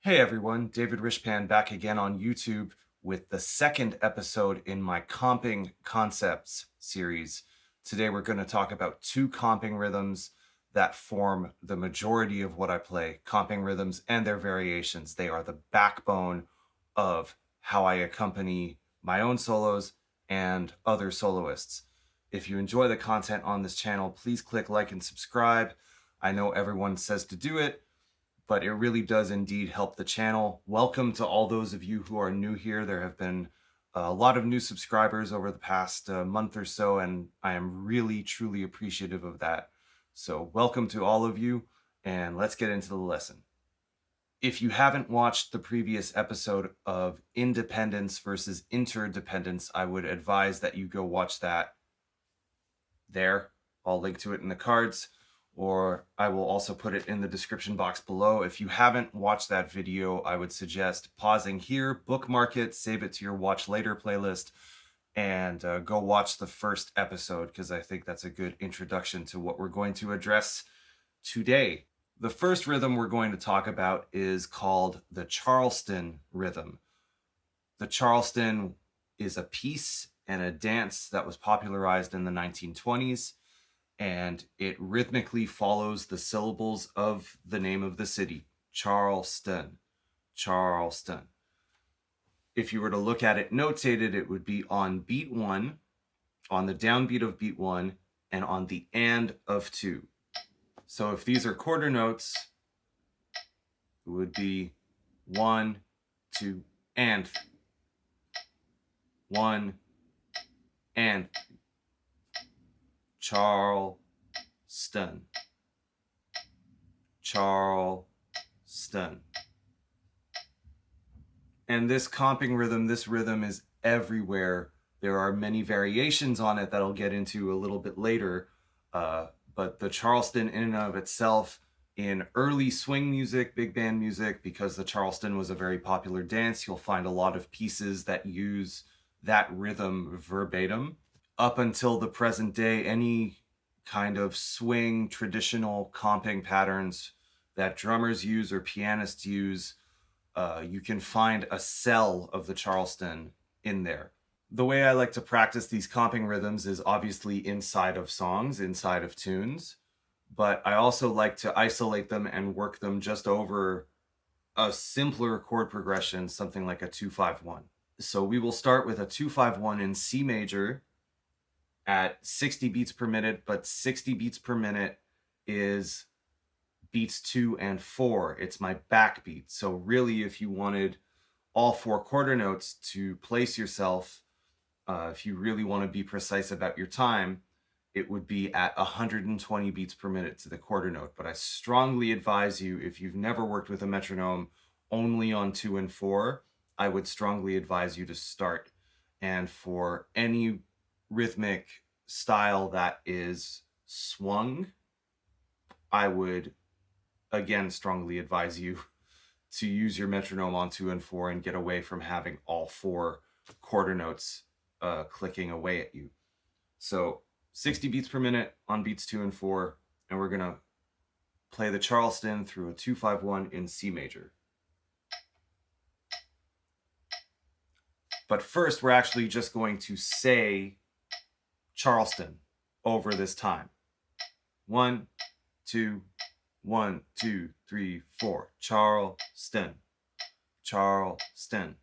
Hey everyone, David Ryshpan back again on YouTube with the second episode in my comping concepts series. Today we're going to talk about two comping rhythms that form the majority of what I play, comping rhythms and their variations. They are the backbone of how I accompany my own solos and other soloists. If you enjoy the content on this channel, please click like and subscribe. I know everyone says to do it, but it really does indeed help the channel. Welcome to all those of you who are new here. There have been a lot of new subscribers over the past month or so, and I am really, truly appreciative of that. So welcome to all of you, and let's get into the lesson. If you haven't watched the previous episode of independence versus interdependence, I would advise that you go watch that there. I'll link to it in the cards, or I will also put it in the description box below. If you haven't watched that video, I would suggest pausing here, bookmark it, save it to your watch later playlist, and go watch the first episode, because I think that's a good introduction to what we're going to address today. The first rhythm we're going to talk about is called the Charleston rhythm. The Charleston is a piece and a dance that was popularized in the 1920s, and it rhythmically follows the syllables of the name of the city, Charleston, Charleston. If you were to look at it notated, it would be on beat one, on the downbeat of beat one, and on the and of two. So if these are quarter notes, it would be 1, 2, and 1, and Charleston, Charleston. And this comping rhythm, this rhythm is everywhere. There are many variations on it that I'll get into a little bit later. But the Charleston in and of itself, in early swing music, big band music, because the Charleston was a very popular dance, you'll find a lot of pieces that use that rhythm verbatim. Up until the present day, any kind of swing traditional comping patterns that drummers use or pianists use, you can find a cell of the Charleston in there. The way I like to practice these comping rhythms is obviously inside of songs, inside of tunes, but I also like to isolate them and work them just over a simpler chord progression, something like a 2-5-1. So we will start with a 2-5-1 in C major at 60 beats per minute, but 60 beats per minute is beats 2 and 4. It's my backbeat. So really, if you wanted all four quarter notes to place yourself, if you really want to be precise about your time, it would be at 120 beats per minute to the quarter note. But I strongly advise you, if you've never worked with a metronome only on 2 and 4, I would strongly advise you to start. And for any rhythmic style that is swung, I would again strongly advise you to use your metronome on 2 and 4 and get away from having all four quarter notes clicking away at you. So 60 beats per minute on beats 2 and 4, and we're gonna play the Charleston through a 2-5-1 in C major. But first, we're actually just going to say Charleston over this time. 1, 2, 1, 2, 3, 4. Charleston, Charleston,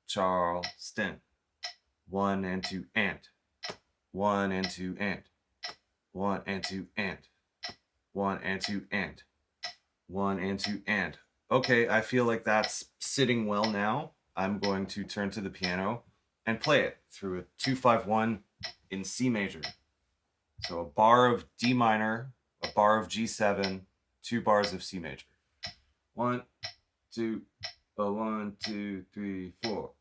Charleston. 1 and 2 and 1 and 2 and 1 and 2 and 1 and 2 and 1 and 2 and. Okay, I feel like that's sitting well now. I'm going to turn to the piano and play it through a 2-5-1 in C major. So a bar of D minor, a bar of G7, 2 bars of C major. 1, 2, 1, 2, 3, 4.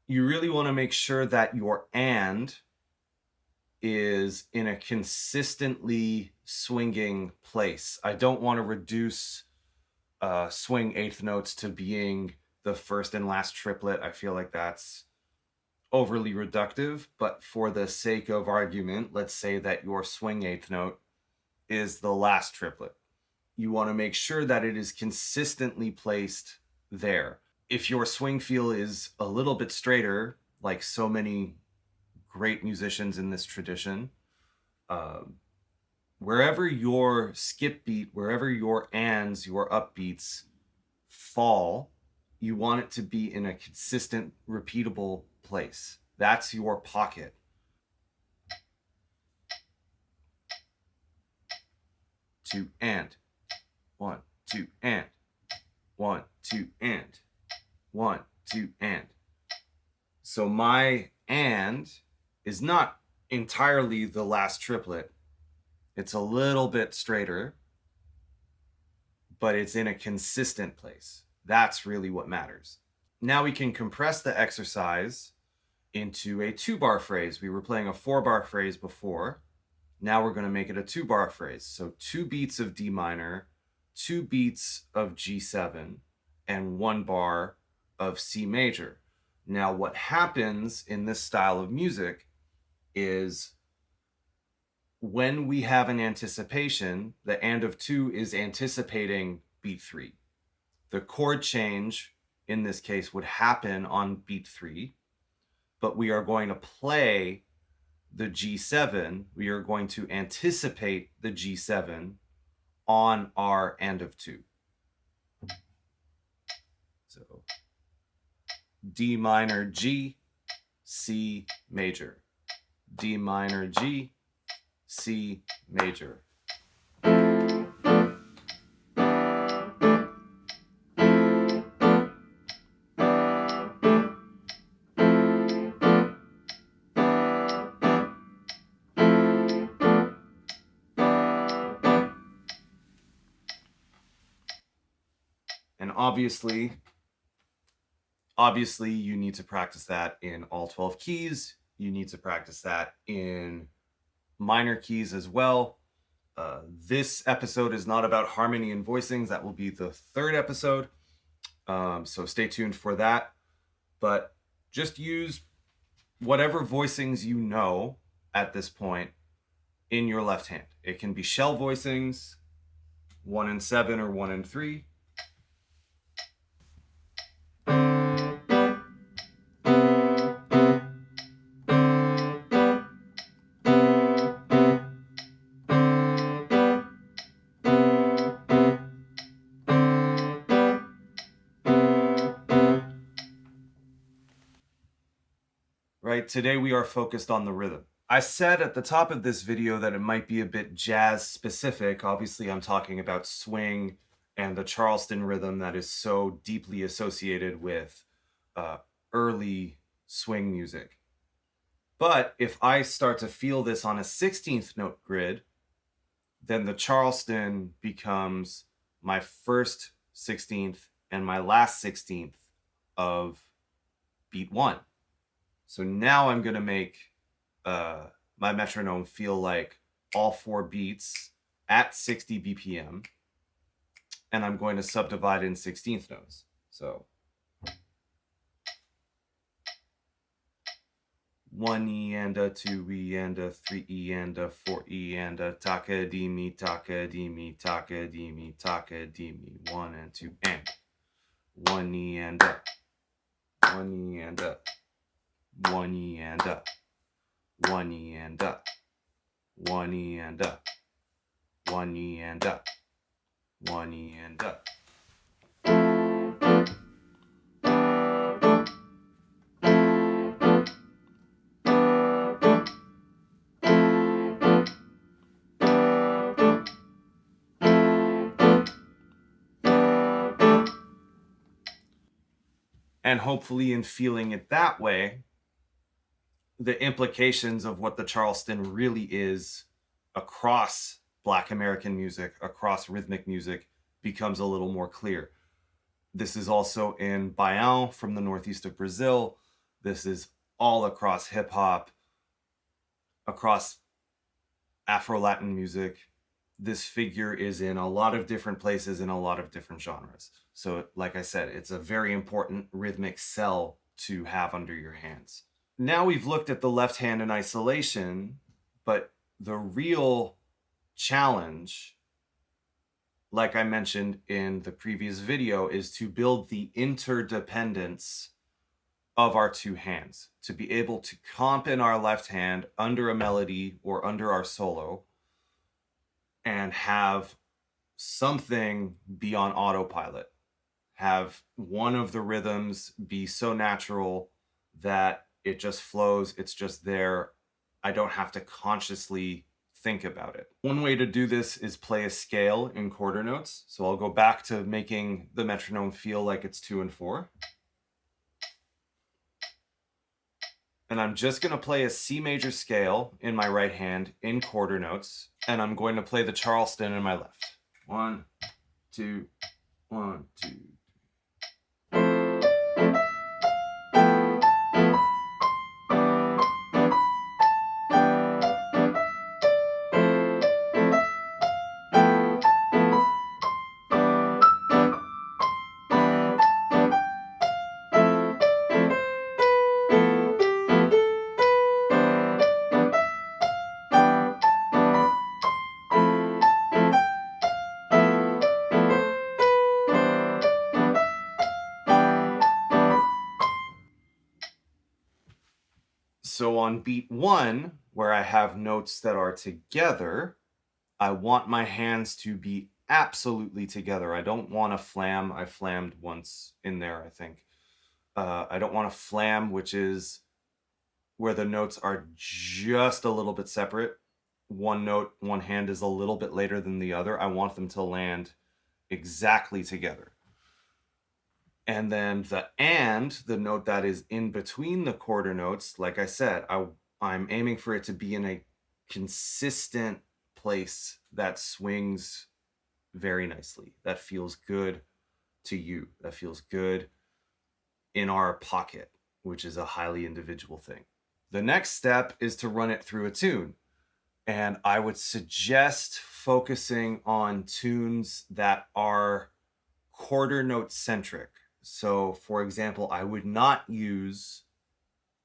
you really want to make sure that your and is in a consistently swinging place. I don't want to reduce swing eighth notes to being the first and last triplet. I feel like that's overly reductive, but for the sake of argument, let's say that your swing eighth note is the last triplet. You want to make sure that it is consistently placed there. If your swing feel is a little bit straighter, like so many great musicians in this tradition, wherever your skip beat, wherever your ands, your upbeats fall, you want it to be in a consistent, repeatable place. That's your pocket. Two and. 1, 2, and. 1, 2, and. 1, 2, and. So my and is not entirely the last triplet. It's a little bit straighter, but it's in a consistent place. That's really what matters. Now we can compress the exercise into a 2-bar phrase. We were playing a 4-bar phrase before. Now we're going to make it a 2-bar phrase. So 2 beats of D minor, 2 beats of G7, and 1 bar of C major. Now what happens in this style of music is when we have an anticipation, the and of 2 is anticipating beat 3. The chord change in this case would happen on beat 3, but we are going to play the G7. We are going to anticipate the G7 on our and of 2. So D minor G, C major. D minor G, C major. And obviously you need to practice that in all 12 keys. You need to practice that in minor keys as well. This episode is not about harmony and voicings. That will be the 3rd episode. So stay tuned for that. But just use whatever voicings you know at this point in your left hand. It can be shell voicings, 1 and 7 or 1 and 3. Right? Today we are focused on the rhythm. I said at the top of this video that it might be a bit jazz specific. Obviously, I'm talking about swing and the Charleston rhythm that is so deeply associated with early swing music. But if I start to feel this on a 16th note grid, then the Charleston becomes my first 16th and my last 16th of beat 1. So now I'm going to make my metronome feel like all 4 beats at 60 BPM, and I'm going to subdivide in 16th notes. So 1 E and a 2 E and a 3 E and a 4 E and a taka di mi taka di mi taka di mi taka di mi 1 and 2 and 1 E and a 1 E and a 1 E and up, 1 E and up, 1 E and up, 1 E and up, 1 E and up. And hopefully in feeling it that way, the implications of what the Charleston really is across Black American music, across rhythmic music, becomes a little more clear. This is also in Baião from the northeast of Brazil. This is all across hip hop, across Afro-Latin music. This figure is in a lot of different places in a lot of different genres. So like I said, it's a very important rhythmic cell to have under your hands. Now we've looked at the left hand in isolation, but the real challenge, like I mentioned in the previous video, is to build the interdependence of our two hands, to be able to comp in our left hand under a melody or under our solo and have something be on autopilot, have one of the rhythms be so natural that it just flows, it's just there. I don't have to consciously think about it. One way to do this is play a scale in quarter notes. So I'll go back to making the metronome feel like it's 2 and 4. And I'm just going to play a C major scale in my right hand in quarter notes, and I'm going to play the Charleston in my left. 1, 2, 1, 2. So on beat 1, where I have notes that are together, I want my hands to be absolutely together. I don't want a flam. I flammed once in there, I think. I don't want a flam, which is where the notes are just a little bit separate. One note, one hand is a little bit later than the other. I want them to land exactly together. And then the note that is in between the quarter notes, like I said, I'm aiming for it to be in a consistent place that swings very nicely, that feels good to you, that feels good in our pocket, which is a highly individual thing. The next step is to run it through a tune. And I would suggest focusing on tunes that are quarter note centric. So, for example, I would not use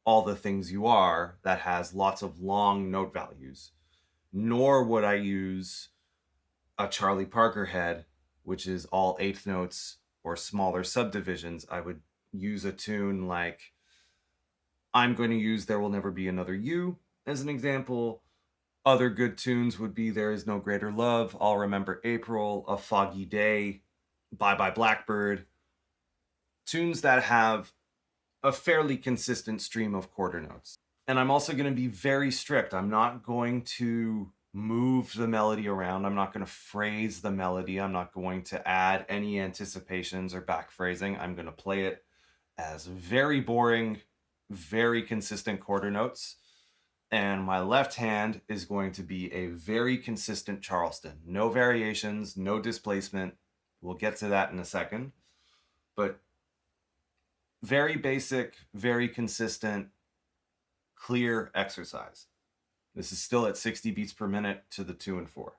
All the Things You Are that has lots of long note values, nor would I use a Charlie Parker head, which is all eighth notes or smaller subdivisions. I would use a tune like, I'm going to use There Will Never Be Another You as an example. Other good tunes would be There Is No Greater Love, I'll Remember April, A Foggy Day, Bye Bye Blackbird. Tunes that have a fairly consistent stream of quarter notes. And I'm also going to be very strict. I'm not going to move the melody around. I'm not going to phrase the melody. I'm not going to add any anticipations or back phrasing. I'm going to play it as very boring, very consistent quarter notes. And my left hand is going to be a very consistent Charleston. No variations, no displacement. We'll get to that in a second. But very basic, very consistent, clear exercise. This is still at 60 beats per minute to the 2 and 4.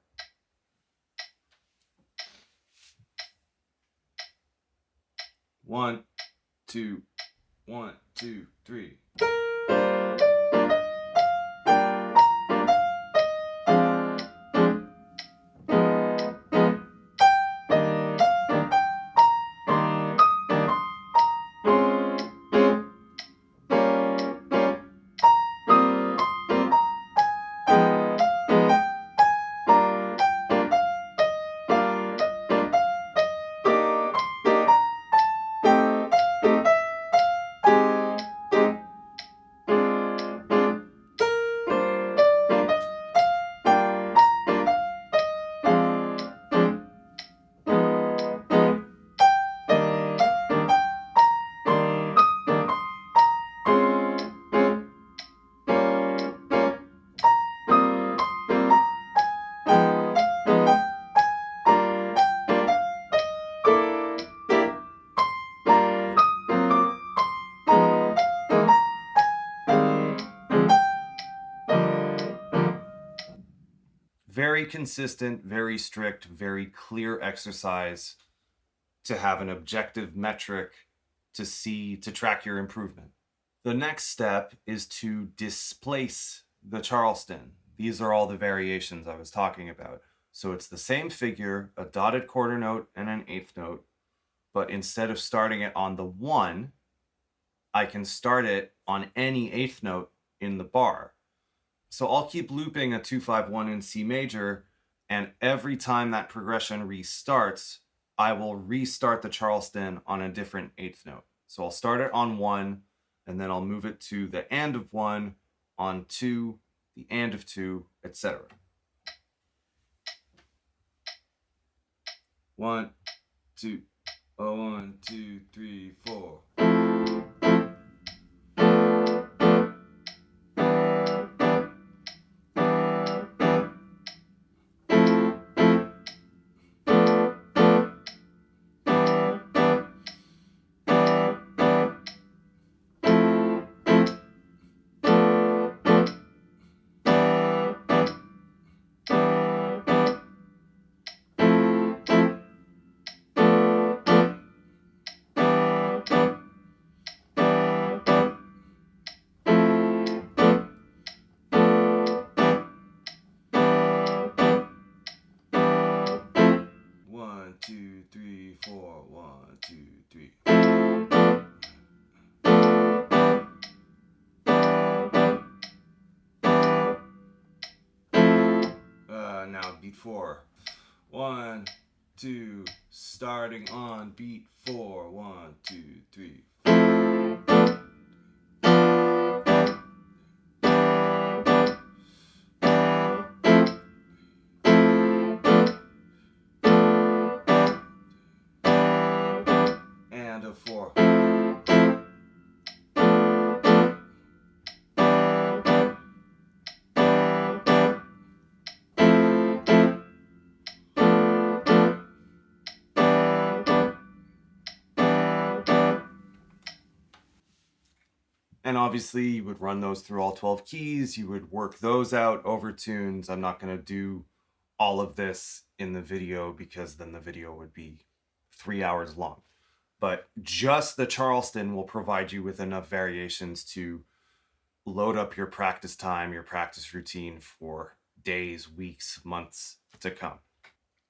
One, two, 1, 2, 3. very consistent, very strict, very clear exercise to have an objective metric to see, to track your improvement. The next step is to displace the Charleston. These are all the variations I was talking about. So it's the same figure, a dotted quarter note and an eighth note, but instead of starting it on the 1, I can start it on any eighth note in the bar. So I'll keep looping a 2-5-1 in C major, and every time that progression restarts, I will restart the Charleston on a different eighth note. So I'll start it on 1, and then I'll move it to the and of 1, on 2, the and of 2, etc. 1, 2, 1, 2, 3, 4. Now beat 4. 1, 2, starting on beat 4. 1, 2, 3, 4. And a 4. And obviously you would run those through all 12 keys. You would work those out over tunes. I'm not going to do all of this in the video because then the video would be 3 hours long. But just the Charleston will provide you with enough variations to load up your practice time, your practice routine for days, weeks, months to come.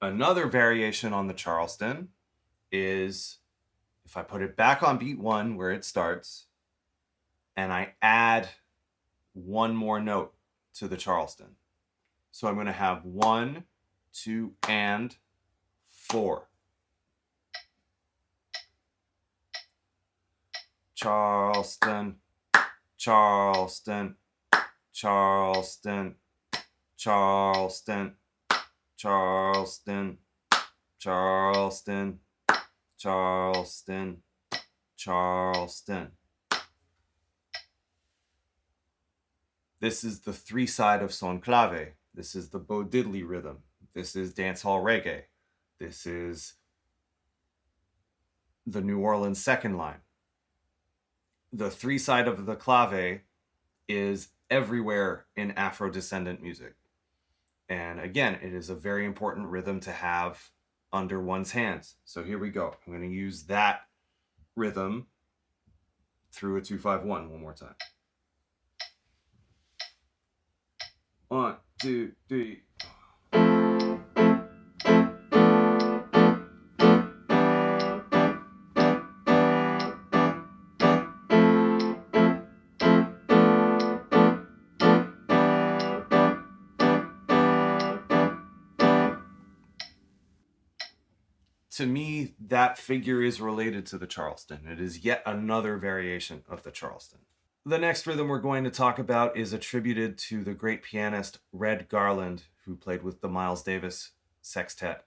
Another variation on the Charleston is if I put it back on beat 1 where it starts, and I add one more note to the Charleston. So I'm going to have 1, 2, and 4. Charleston, Charleston, Charleston, Charleston, Charleston, Charleston, Charleston, Charleston. This is the 3 side of son clave. This is the Bo Diddley rhythm. This is dancehall reggae. This is the New Orleans second line. The 3 side of the clave is everywhere in Afro-descendant music. And again, it is a very important rhythm to have under one's hands. So here we go. I'm going to use that rhythm through a 2-5-1 one more time. 1, 2, 3. To me, that figure is related to the Charleston. It is yet another variation of the Charleston. The next rhythm we're going to talk about is attributed to the great pianist Red Garland, who played with the Miles Davis Sextet.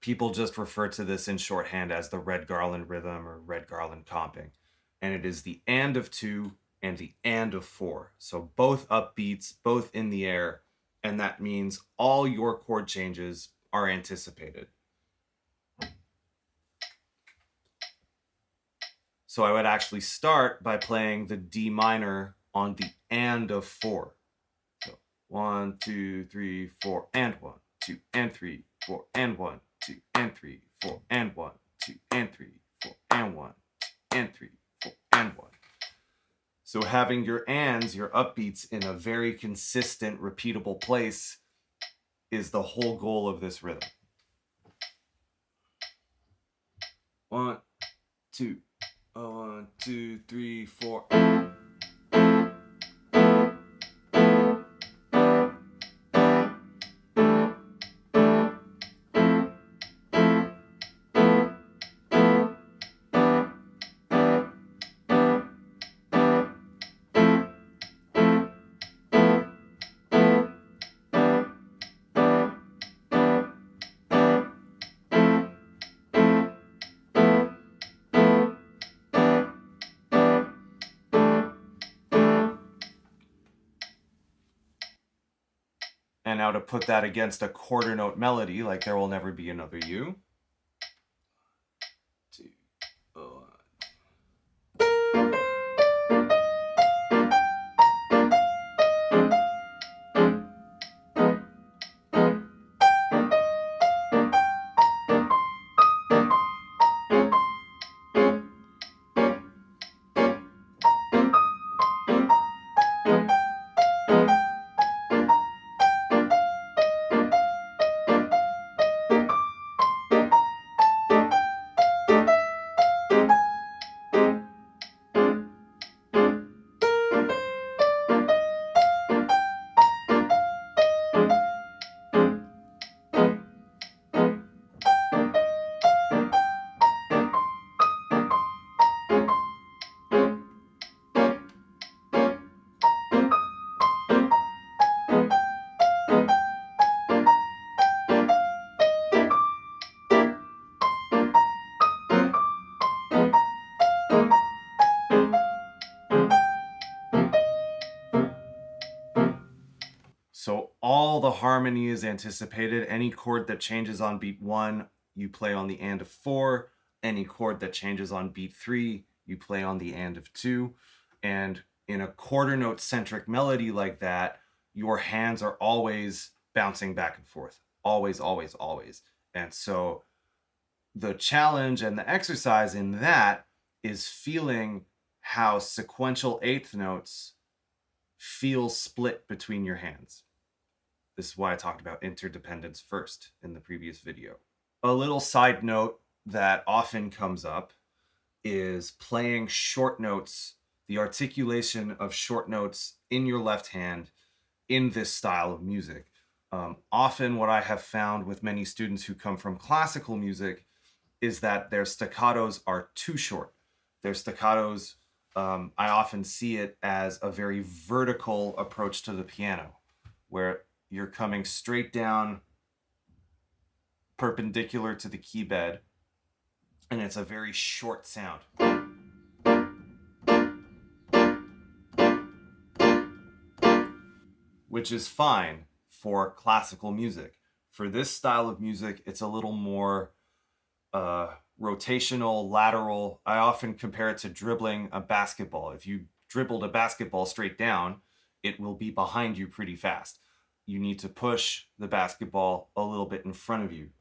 People just refer to this in shorthand as the Red Garland rhythm or Red Garland comping. And it is the and of 2 and the and of 4. So both upbeats, both in the air, and that means all your chord changes are anticipated. So I would actually start by playing the D minor on the and of 4. So 1, 2, 3, 4, and 1, 2, and 3, 4, and 1, 2, and 3, 4, and 1, 2, and 3, 4, and 1, 2, and 3, 4, and 1. So having your ands, your upbeats, in a very consistent, repeatable place is the whole goal of this rhythm. 1, 2, 1, 2, 3, 4. And now to put that against a quarter note melody, like There Will Never Be Another You. 2, 1. So all the harmony is anticipated. Any chord that changes on beat 1, you play on the and of 4. Any chord that changes on beat 3, you play on the and of 2. And in a quarter note centric melody like that, your hands are always bouncing back and forth. Always, always, always. And so the challenge and the exercise in that is feeling how sequential eighth notes feel split between your hands. This is why I talked about interdependence first in the previous video. A little side note that often comes up is playing short notes, the articulation of short notes in your left hand in this style of music. Often what I have found with many students who come from classical music is that their staccatos are too short. Their staccatos, I often see it as a very vertical approach to the piano, where you're coming straight down perpendicular to the key bed, and it's a very short sound. Which is fine for classical music. For this style of music, it's a little more rotational, lateral. I often compare it to dribbling a basketball. If you dribbled a basketball straight down, it will be behind you pretty fast. You need to push the basketball a little bit in front of you.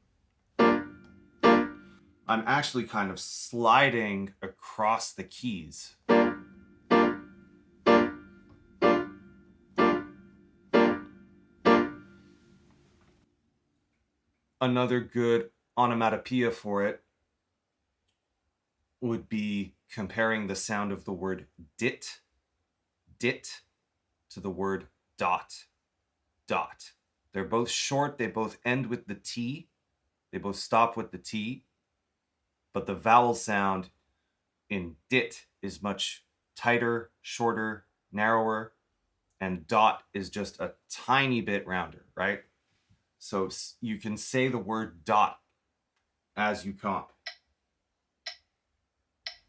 I'm actually kind of sliding across the keys. Another good onomatopoeia for it would be comparing the sound of the word dit to the word dot. They're both short, they both end with the T, they both stop with the T, but the vowel sound in dit is much tighter, shorter, narrower, and dot is just a tiny bit rounder, right? So you can say the word dot as you comp.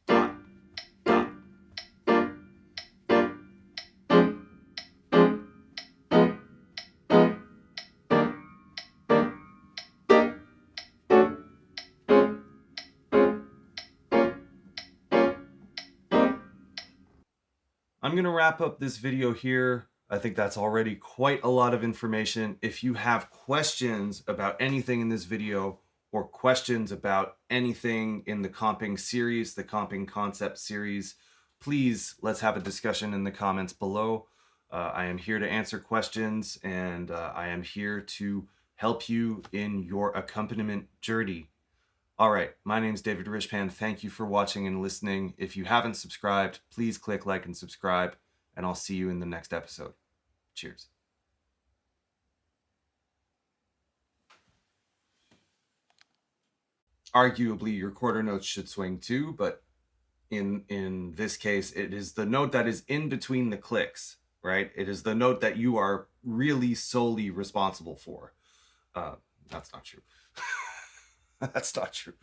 Dot, dot. I'm going to wrap up this video here. I think that's already quite a lot of information. If you have questions about anything in this video or questions about anything in the comping series, the comping concept series, please let's have a discussion in the comments below. I am here to answer questions, and I am here to help you in your accompaniment journey. All right, my name is David Ryshpan. Thank you for watching and listening. If you haven't subscribed, please click like and subscribe, and I'll see you in the next episode. Cheers. Arguably, your quarter notes should swing too, but in this case, it is the note that is in between the clicks, right? It is the note that you are really solely responsible for. That's not true. That's not true.